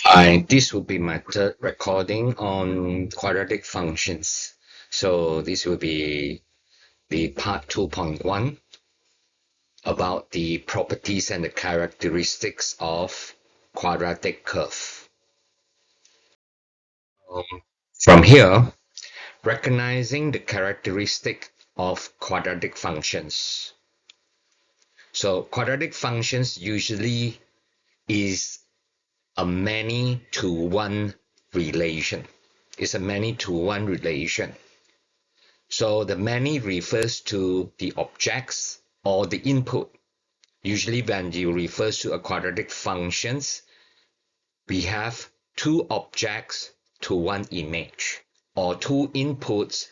Hi, this will be my third recording on quadratic functions. So this will be the part 2.1 about the properties and the characteristics of quadratic curve. From here, recognizing the characteristic of quadratic functions. So quadratic functions usually is a many-to-one relation. It's a many-to-one relation. So the many refers to the objects or the input. Usually when you refer to a quadratic functions, we have two objects to one image or two inputs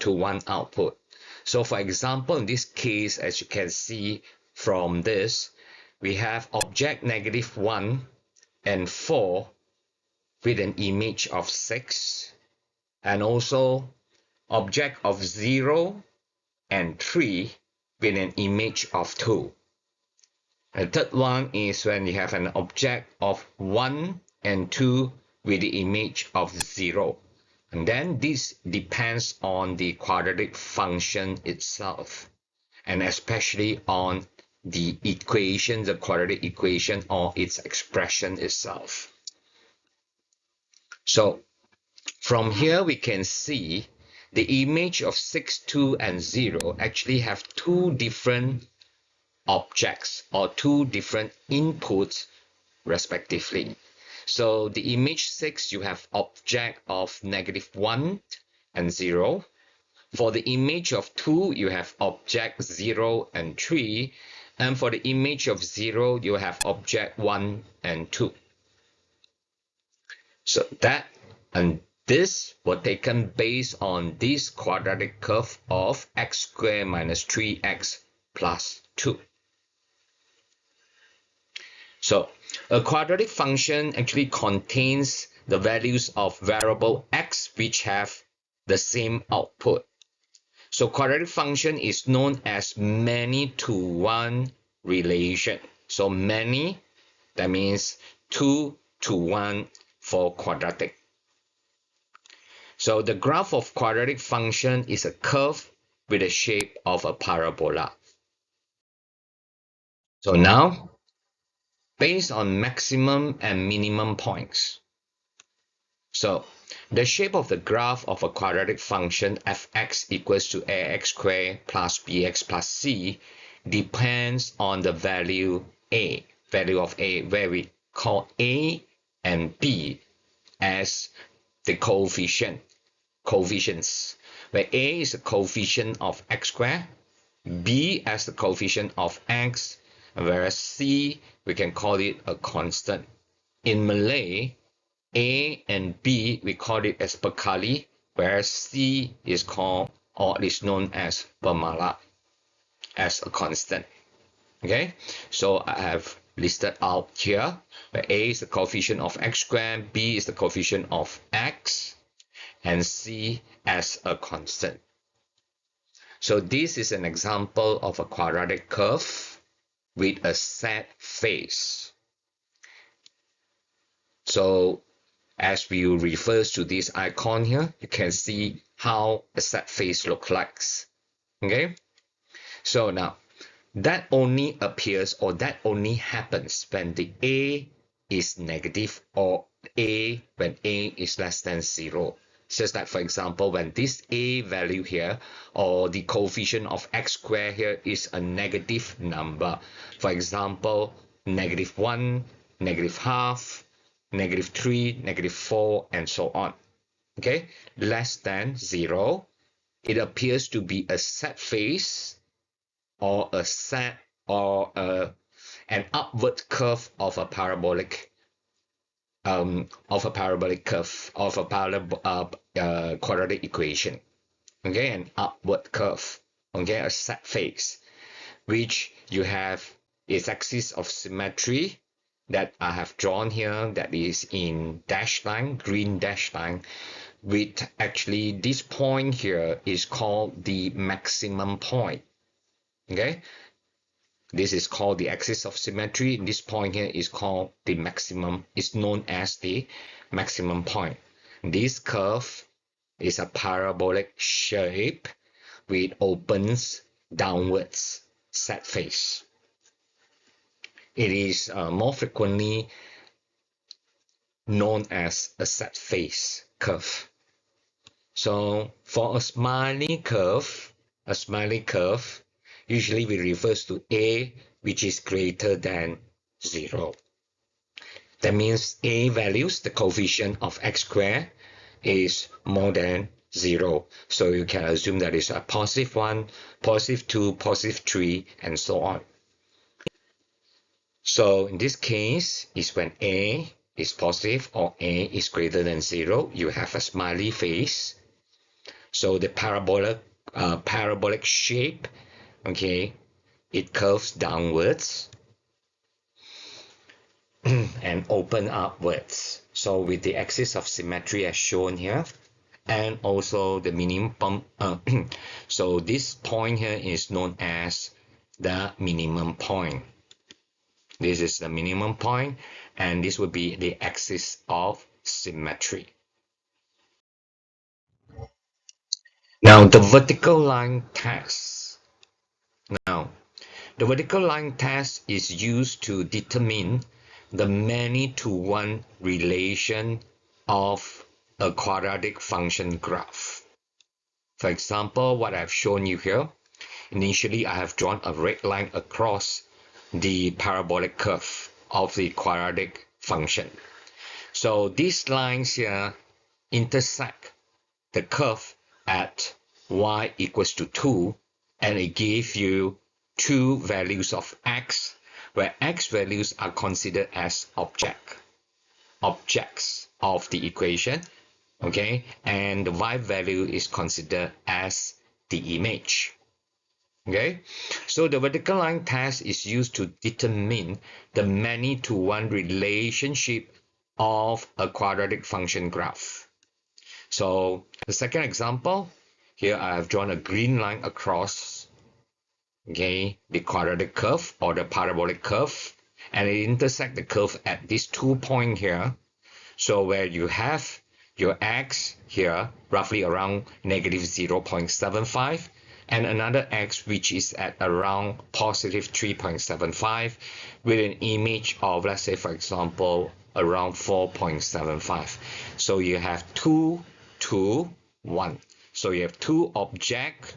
to one output. So for example, in this case, as you can see from this, we have object -1 and 4 with an image of 6, and also object of 0 and 3 with an image of 2. The third one is when you have an object of 1 and 2 with the image of 0. And then this depends on the quadratic function itself, and especially on the equation, the quadratic equation, or its expression itself. So from here we can see the image of 6, 2, and 0 actually have two different objects or two different inputs respectively. So the image 6, you have object of -1 and 0. For the image of 2, you have object 0 and 3. And for the image of 0, you have object 1 and 2. So that and this were taken based on this quadratic curve of x squared minus 3x plus 2. So a quadratic function actually contains the values of variable x which have the same output. So quadratic function is known as many-to-one relation. So many, that means 2 to 1 for quadratic. So the graph of quadratic function is a curve with the shape of a parabola. So now, based on maximum and minimum points. So the shape of the graph of a quadratic function f(x) equals to ax squared plus bx plus c depends on the value of a, where we call a and b as the coefficients, where a is the coefficient of x squared, b as the coefficient of x, whereas c we can call it a constant. In Malay, a and b we call it as perkali, whereas c is called or is known as permala as a constant. Okay, so I have listed out here where a is the coefficient of x squared, b is the coefficient of x, and c as a constant. So this is an example of a quadratic curve with a set face. So as we refer to this icon here, you can see how a set face looks like. Okay, so now that only appears or that only happens when the a is negative or a when a is less than 0. Just like, for example, when this a value here or the coefficient of x squared here is a negative number. For example, -1, -half, -3, -4, and so on. Okay, less than 0, it appears to be a set face or a set or an upward curve of a parabolic curve of a quadratic equation. Okay, an upward curve. Okay, a set face, which you have its axis of symmetry that I have drawn here, that is in dashed line, green dashed line, with actually this point here is called the maximum point. Okay, This is called the axis of symmetry. This point here is called the maximum, is known as the maximum point. This curve is a parabolic shape with opens downwards set face. It is more frequently known as a set face curve. So for a smiley curve usually we refers to A, which is greater than 0. That means A values, the coefficient of x squared, is more than 0. So you can assume that it's a positive 1, positive 2, positive 3, and so on. So in this case, is when A is positive or A is greater than 0, you have a smiley face. So the parabolic shape, okay, it curves downwards and open upwards. So with the axis of symmetry as shown here, and also the minimum, so this point here is known as the minimum point. This is the minimum point, and this would be the axis of symmetry. Now the vertical line test. Now the vertical line test is used to determine the many-to-one relation of a quadratic function graph. For example, what I've shown you here, initially I have drawn a red line across the parabolic curve of the quadratic function. So these lines here intersect the curve at y equals to 2, and it gives you two values of x, where x values are considered as objects of the equation, okay, and the y value is considered as the image. Okay, so the vertical line test is used to determine the many-to-one relationship of a quadratic function graph. So the second example, here I have drawn a green line across, okay, the quadratic curve or the parabolic curve, and it intersects the curve at these 2 points here. So where you have your x here roughly around negative 0.75, and another x which is at around positive 3.75 with an image of, let's say for example, around 4.75. So you have 2, 2, 1. So you have two objects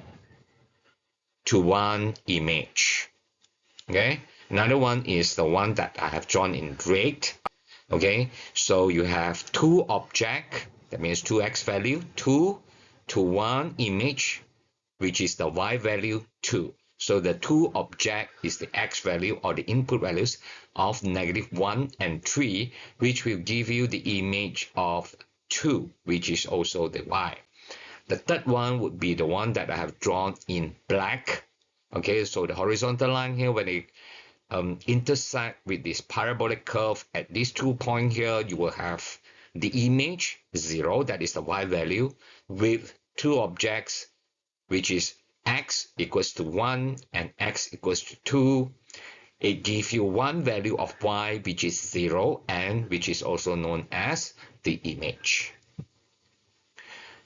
to one image. Okay, another one is the one that I have drawn in red. Okay, so you have two objects, that means 2x value, 2 to 1 image, which is the y value 2. So the two object is the x value or the input values of negative 1 and 3, which will give you the image of 2, which is also the y. The third one would be the one that I have drawn in black. Okay, so the horizontal line here, when it intersect with this parabolic curve at these 2 points here, you will have the image 0, that is the y value, with two objects, which is x equals to 1 and x equals to 2. It gives you one value of y, which is 0, and which is also known as the image.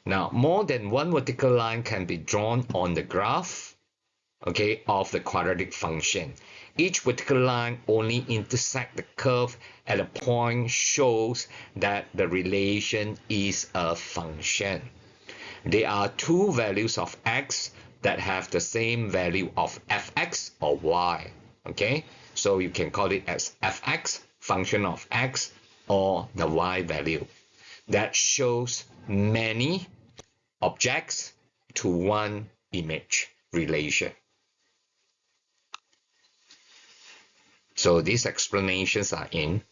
Now, more than one vertical line can be drawn on the graph, okay, of the quadratic function. Each vertical line only intersects the curve at a point shows that the relation is a function. There are two values of x that have the same value of fx or y. Okay, so you can call it as fx, function of x, or the y value. That shows many objects to one image relation. So these explanations are in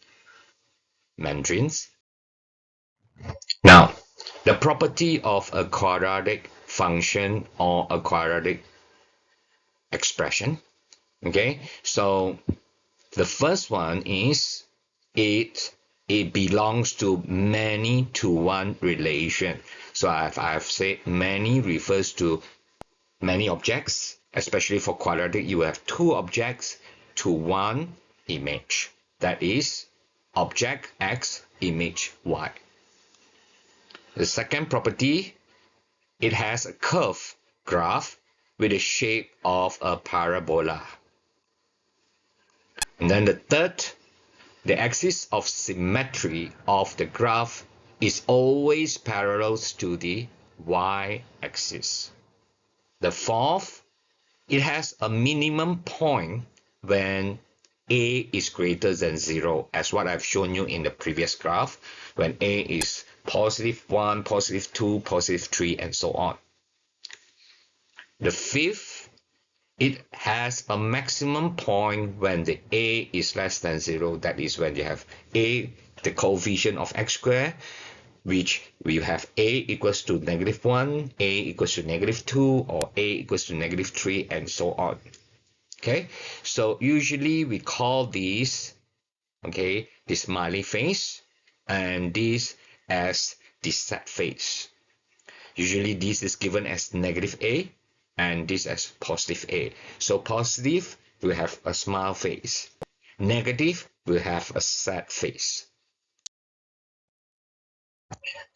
Mandarins. Now, the property of a quadratic function or a quadratic expression. Okay, so the first one is it belongs to many to one relation. So I've said many refers to many objects, especially for quadratic, you have two objects to one image. That is object X, image Y. The second property, it has a curved graph with the shape of a parabola. And then the third, the axis of symmetry of the graph is always parallel to the y-axis. The fourth, it has a minimum point when a is greater than 0, as what I've shown you in the previous graph, when a is +1, +2, +3, and so on. The fifth, it has a maximum point when the a is less than 0. That is when you have a, the coefficient of x squared, which we have a equals to -1, a equals to -2, or a equals to -3, and so on. Okay, so usually we call these, okay, the smiley face, and this as the sad face. Usually this is given as -a, and this as +a. So positive will have a smile face, negative will have a sad face.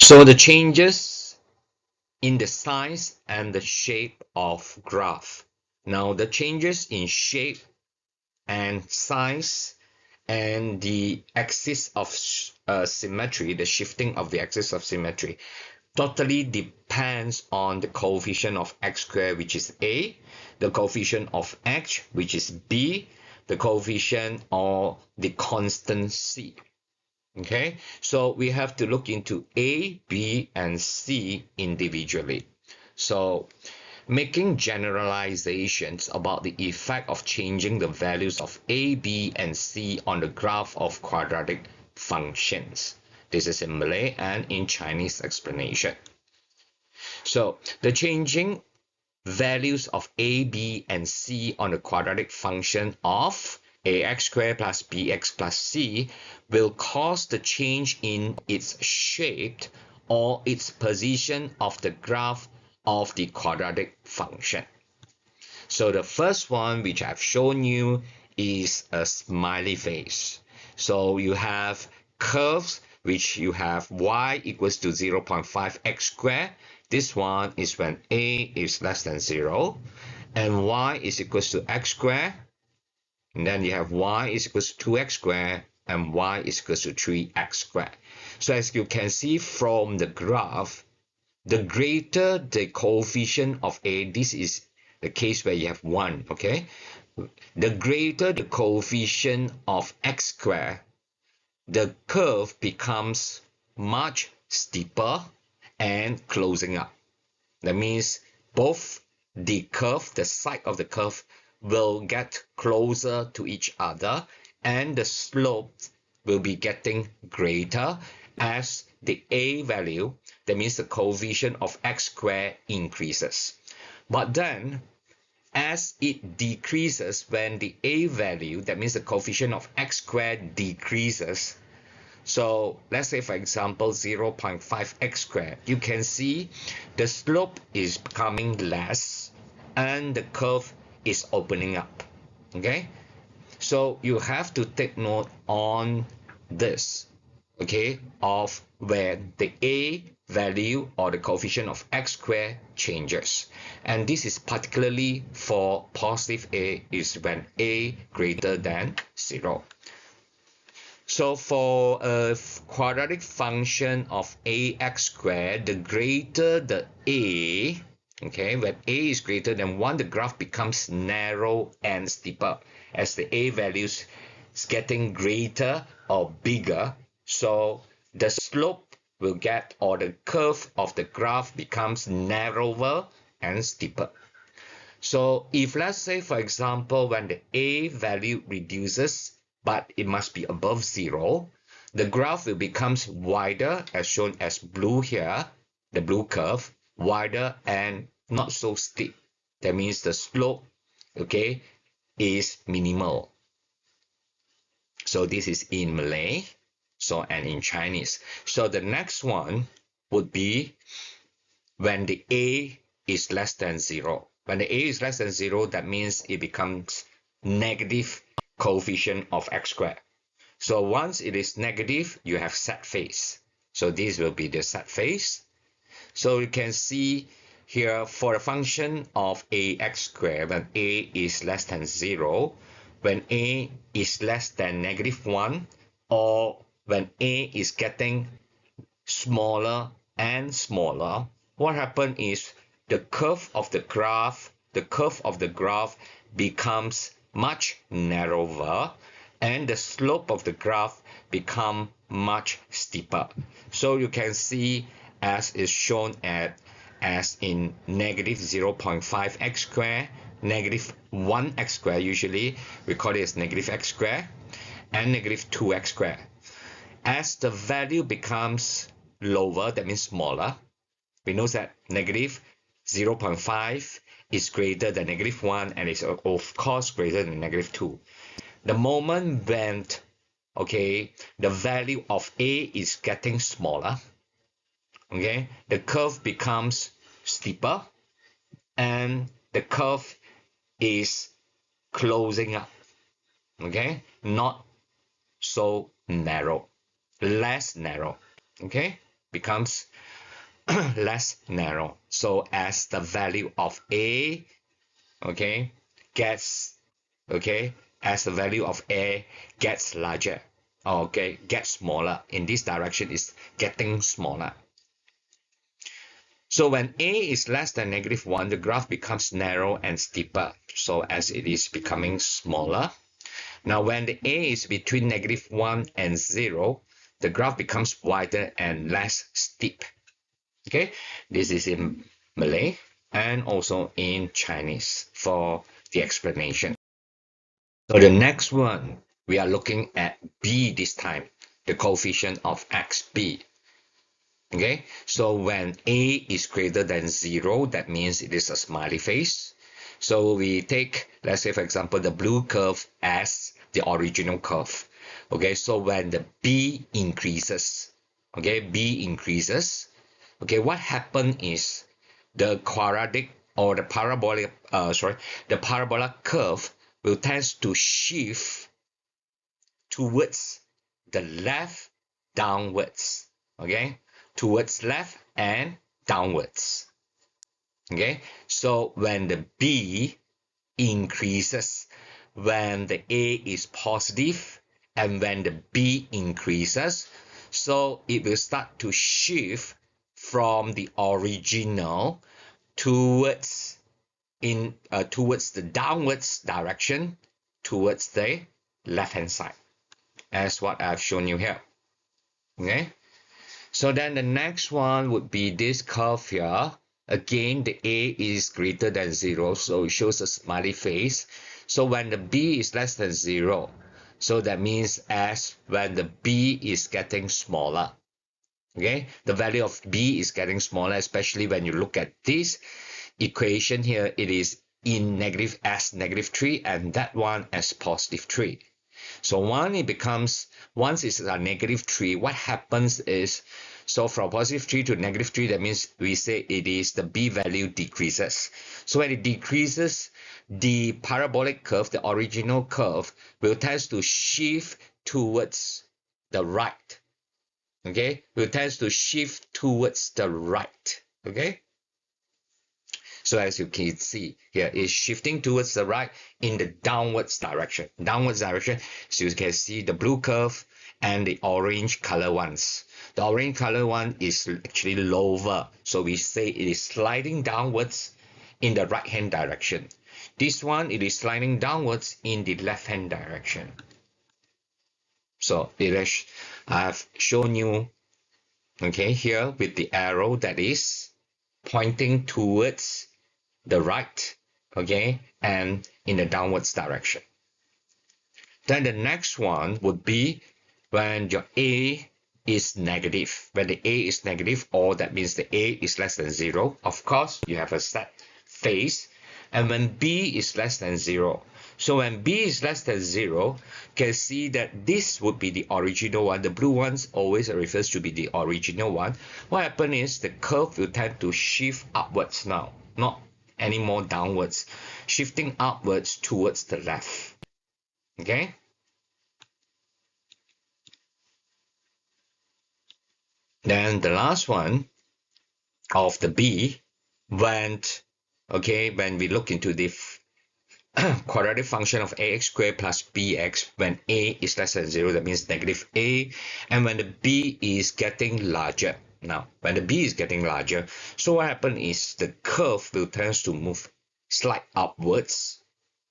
So the changes in the size and the shape of graph. Now the changes in shape and size and the axis of symmetry, the shifting of the axis of symmetry, totally depends on the coefficient of x squared, which is a, the coefficient of h, which is b, the coefficient or the constant c. Okay, so we have to look into a, b, and c individually. So making generalizations about the effect of changing the values of a, b, and c on the graph of quadratic functions. This is in Malay and in Chinese explanation. So the changing values of a, b, and c on the quadratic function of ax squared plus bx plus c will cause the change in its shape or its position of the graph of the quadratic function. So the first one which I've shown you is a smiley face. So you have curves which you have y equals to 0.5 x squared. This one is when a is less than 0, and y is equals to x squared. And then you have y is equals to 2x squared, and y is equals to 3x squared. So as you can see from the graph, the greater the coefficient of a, this is the case where you have 1, okay? The greater the coefficient of x squared, the curve becomes much steeper and closing up. That means both the curve, the side of the curve, will get closer to each other, and the slope will be getting greater as the a value, that means the coefficient of x squared, increases. But then as it decreases, when the a value, that means the coefficient of x squared, decreases, so let's say for example 0.5 x squared, you can see the slope is becoming less and the curve is opening up. Okay, so you have to take note on this, okay, of where the a value or the coefficient of x squared changes. And this is particularly for positive a, is when a greater than 0. So for a quadratic function of ax squared, the greater the a, okay, when a is greater than 1, the graph becomes narrow and steeper as the a values is getting greater or bigger. So the slope will get, or the curve of the graph becomes narrower and steeper. So if let's say for example when the a value reduces, but it must be above 0, the graph will become wider, as shown as blue here, the blue curve, wider and not so steep. That means the slope, okay, is minimal. So this is in Malay, so and in Chinese. So the next one would be when the a is less than 0. When the a is less than 0, that means it becomes negative coefficient of x squared. So once it is negative, you have set phase. So this will be the set phase. So you can see here for a function of ax squared, when a is less than 0, when a is less than -1, or when a is getting smaller and smaller, what happens is the curve of the graph becomes much narrower, and the slope of the graph become much steeper. So you can see as is shown as in -0.5 x squared, -1 x squared, usually we call it as -x squared, and -2 x squared. As the value becomes lower, that means smaller, we know that -0.5 is greater than -1 and is of course greater than -2. The moment when the value of a is getting smaller, the curve becomes steeper and the curve is closing up, not so narrow, less narrow, becomes less narrow. So as the value of a gets as the value of a gets larger, gets smaller, in this direction is getting smaller. So when a is less than -1, the graph becomes narrow and steeper, so as it is becoming smaller. Now when the a is between -1 and 0, the graph becomes wider and less steep. This is in Malay and also in Chinese for the explanation. So the next one, we are looking at b this time, the coefficient of xb. So when a is greater than 0, that means it is a smiley face. So we take, let's say for example, the blue curve as the original curve. So when the b increases, what happens is the quadratic or the parabolic, the parabola curve will tend to shift towards the left downwards, towards left and downwards. So when the b increases, when the a is positive and when the b increases, so it will start to shift from the original towards the downwards direction, towards the left hand side, as what I've shown you here. So then the next one would be this curve here. Again, the a is greater than 0, so it shows a smiley face. So when the b is less than 0, so that means as when the b is getting smaller, the value of b is getting smaller, especially when you look at this equation here, it is in -3 and that one as +3. So once it's a -3, what happens is, so from +3 to -3, that means we say it is the b value decreases. So when it decreases, the parabolic curve, the original curve, will tend to shift towards the right. Will tend to shift towards the right. So as you can see here, it's shifting towards the right in the downwards direction. So you can see the blue curve and the orange color ones. The orange color one is actually lower. So we say it is sliding downwards in the right hand direction. This one, it is sliding downwards in the left hand direction. So I have shown you here with the arrow that is pointing towards the right, and in the downwards direction. Then the next one would be when your a is negative. When the a is negative, or that means the a is less than 0, of course you have a set phase. And when b is less than 0, so when b is less than 0, you can see that this would be the original one. The blue ones always refers to be the original one. What happens is the curve will tend to shift upwards now, not anymore downwards, shifting upwards towards the left. Okay. Then the last one of the B went, okay, when we look into the quadratic function of ax squared plus bx when a is less than 0, that means negative a, and when the b is getting larger. Now, when the b is getting larger, so what happens is the curve will tend to move slight upwards,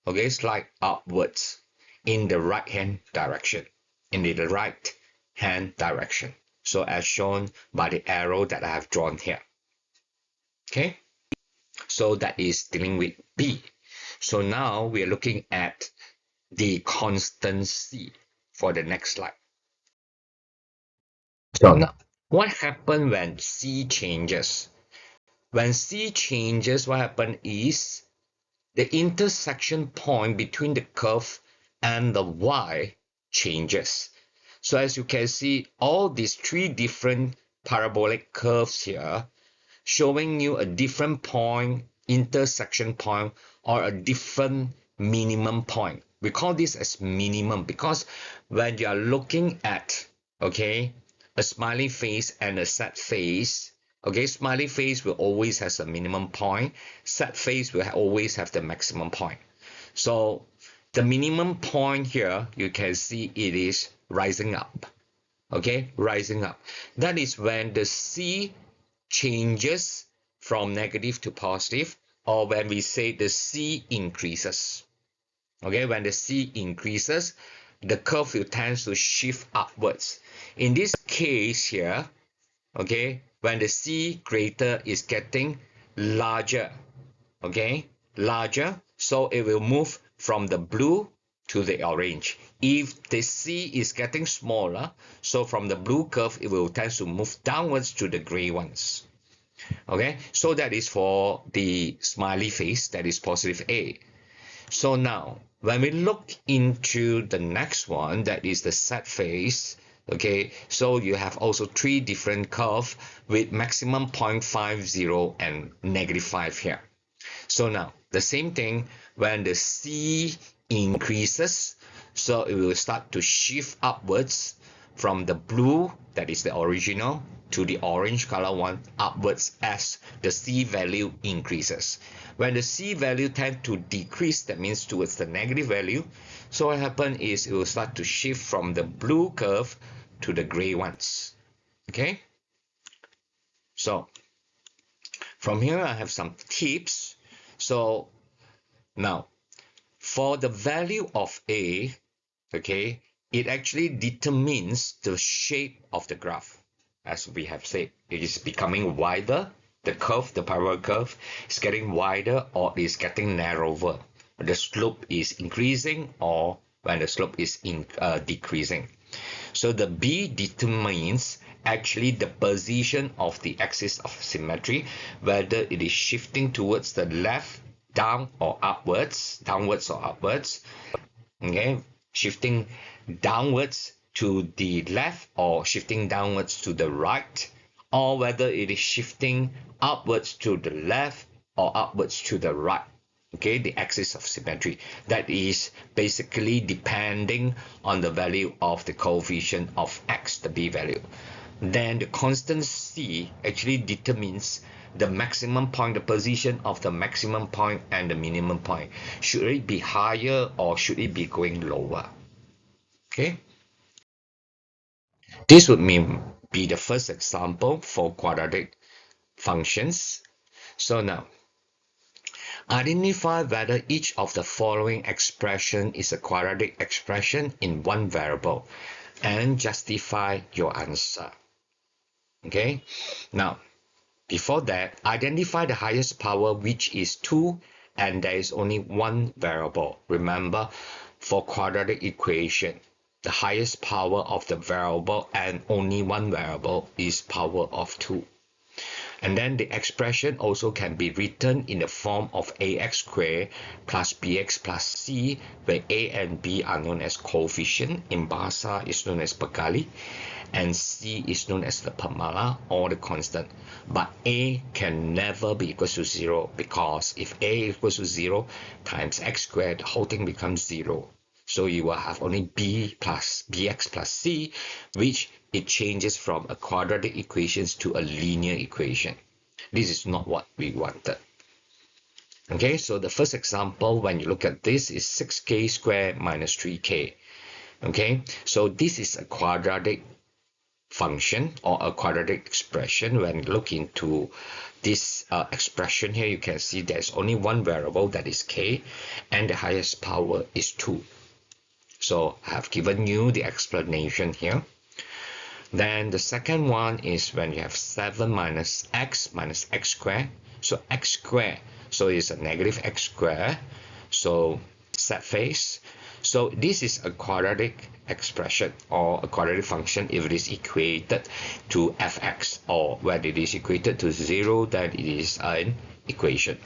okay, slight upwards in the right hand direction, in the right hand direction. So as shown by the arrow that I have drawn here. Okay, so that is dealing with B. So now we are looking at the constant C for the next slide. So now, what happens when C changes? When C changes, what happens is the intersection point between the curve and the Y changes. So as you can see, all these three different parabolic curves here showing you a different point, intersection point, or a different minimum point. We call this as minimum because when you are looking at, okay, a smiley face and a sad face, okay, smiley face will always has a minimum point, sad face will always have the maximum point. So the minimum point here, you can see it is rising up, okay, rising up. That is when the C changes from negative to positive, or when we say the C increases. Okay, when the C increases, the curve will tend to shift upwards. In this case here, okay, when the C greater is getting larger, okay, larger, so it will move from the blue to the orange. If the C is getting smaller, so from the blue curve, it will tend to move downwards to the gray ones. Okay, so that is for the smiley face, that is positive A. So now, when we look into the next one, that is the sad face, okay, so you have also three different curves with maximum 0.50 and negative 5 here. So now, the same thing, when the C increases, so it will start to shift upwards from the blue, that is the original, to the orange color one, upwards as the C value increases. When the C value tends to decrease, that means towards the negative value, so what happens is it will start to shift from the blue curve to the gray ones. Okay? So, from here I have some tips. So, now, for the value of A, okay, it actually determines the shape of the graph. As we have said, it is becoming wider. The curve, the parallel curve, is getting wider or is getting narrower. The slope is increasing or when the slope is decreasing. So the B determines actually the position of the axis of symmetry, whether it is shifting towards the left, down or upwards, downwards or upwards, okay, shifting downwards to the left or shifting downwards to the right, or whether it is shifting upwards to the left or upwards to the right. Okay, the axis of symmetry, that is basically depending on the value of the coefficient of x, the B value. Then the constant C actually determines the maximum point, the position of the maximum point and the minimum point. Should it be higher or should it be going lower? Okay, this would be the first example for quadratic functions. So now, identify whether each of the following expression is a quadratic expression in one variable and justify your answer. Okay, now before that, identify the highest power, which is 2, and there is only one variable. Remember, for quadratic equation, the highest power of the variable and only one variable is power of 2. And then the expression also can be written in the form of ax squared plus bx plus c, where a and b are known as coefficient. In Bahasa is known as Pekali, and c is known as the Pemala or the constant. But a can never be equal to 0, because if a equals to 0 times x squared, the whole thing becomes 0. So you will have only b plus bx plus c, which it changes from a quadratic equation to a linear equation. This is not what we wanted. Okay, so the first example, when you look at this, is 6k squared minus 3k. Okay, so this is a quadratic function or a quadratic expression. When you look into this expression here, you can see there's only one variable, that is k, and the highest power is 2. So I have given you the explanation here. Then the second one is when you have 7 minus x squared. So x squared, so it's a negative x squared, so set face. So this is a quadratic expression or a quadratic function if it is equated to fx, or when it is equated to 0, then it is an equation.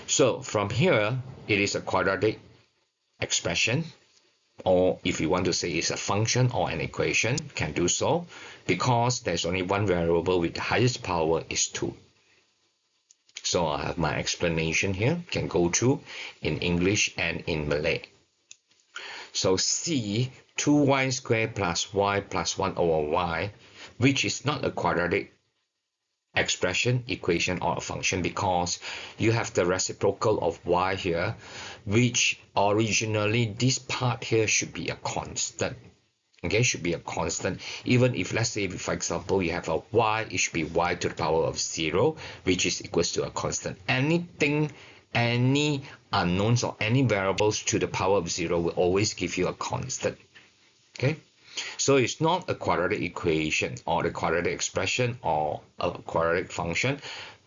So from here, it is a quadratic expression, or if you want to say it's a function or an equation, can do so, because there's only one variable with the highest power is 2. So I have my explanation here, can go through in English and in Malay. So C, 2y squared plus y plus 1 over y, which is not a quadratic expression, equation, or a function, because you have the reciprocal of y here, which originally this part here should be a constant. Okay, should be a constant. Even if, let's say, for example, you have a y, it should be y to the power of 0, which is equals to a constant. Anything, any unknowns or any variables to the power of 0 will always give you a constant. Okay, so it's not a quadratic equation or a quadratic expression or a quadratic function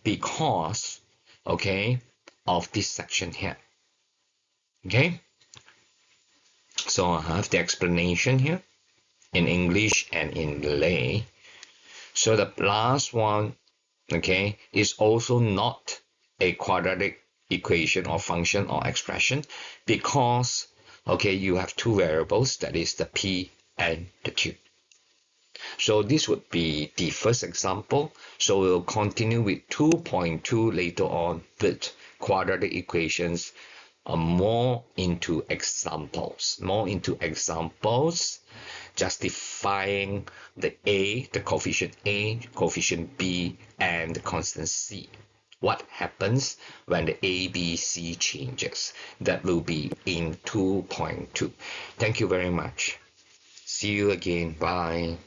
because, okay, of this section here. Okay, so I have the explanation here in English and in Malay. So the last one, okay, is also not a quadratic equation or function or expression because, okay, you have two variables, that is the p and the q. So this would be the first example. So we'll continue with 2.2 later on with quadratic equations, more into examples, justifying the a, the coefficient a, coefficient b, and the constant c. What happens when the a, b, c changes? That will be in 2.2. Thank you very much. See you again. Bye.